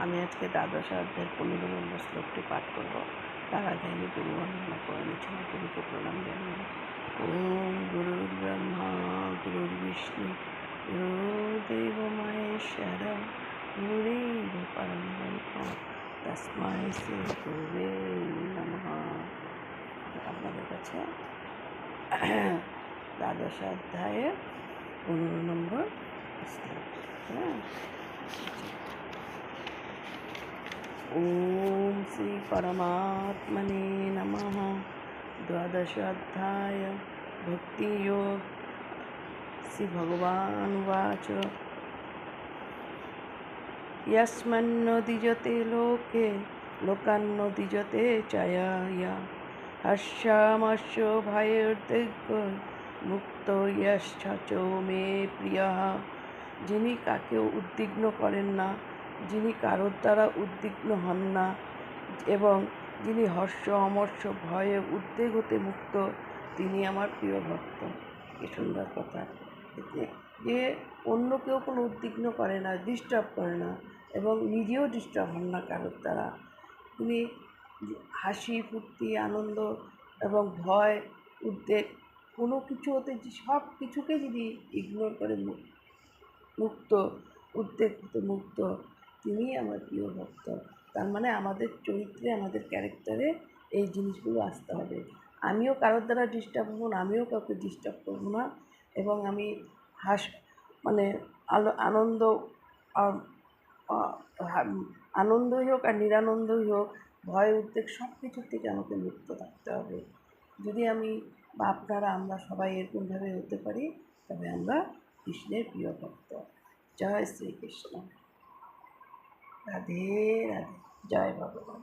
আমি আজকে দ্বাদশ অধ্যায়ের 15 নম্বর শ্লোকটি পাঠ করব। তার আগে আমি গুরু বন্দনা করে নিচ্ছি, গুরুকে প্রণাম জানিয়ে। ওম গুরুর ব্রহ্মা গুরুর বিষ্ণু গুরুদেব মহেশ্বর গুরুরেব পরম ব্রহ্ম তস্मै শ্রী গুরুবে নমঃ। আপনাদের কাছে দ্বাদশ অধ্যায়ের 15 নম্বর শ্লোক। হ্যাঁ, ओम श्री परमात्मने नमः। द्वादश अध्याय भक्ति योग। श्री भगवान वाच यस्मन्नोदिजते लोके लोकान्नोदिजते चया हर्षामर्षो भयोर्दिग्गो मुक्तो यश्चो मे प्रियः। যিনি কাকেও উদ্বিগ্ন করেন না, যিনি কারোর দ্বারা উদ্বিগ্ন হন না এবং যিনি হর্ষ অমর্ষ ভয়ে উদ্বেগ হতে মুক্ত, তিনি আমার প্রিয় ভক্ত। কি সুন্দর কথা! যে অন্য কেউ কোনো উদ্বিগ্ন করে না, ডিস্টার্ব করে না এবং নিজেও ডিস্টার্ব হন না কারোর দ্বারা। তিনি হাসি ফুর্তি আনন্দ এবং ভয় উদ্বেগ কোনো কিছু হতে সব কিছুকে যদি ইগনোর করে মুক্ত, উদ্বেগ হতে মুক্ত, তিনি আমার প্রিয় ভক্ত। তার মানে আমাদের চরিত্রে, আমাদের ক্যারেক্টারে এই জিনিসগুলো আসতে হবে। আমিও কারোর দ্বারা ডিস্টার্ব হব না, আমিও কাউকে ডিস্টার্ব করবো না এবং আমি আনন্দই হোক আর নিরানন্দই হোক, ভয় উদ্বেগ সব কিছুর থেকে আমাকে মুক্ত থাকতে হবে। যদি আমি বা আপনারা আমরা সবাই এরকমভাবে হতে পারি, তবে আমরা কৃষ্ণের প্রিয় ভক্ত। জয় শ্রীকৃষ্ণ। রাধে রাধে। জয় ভগবান।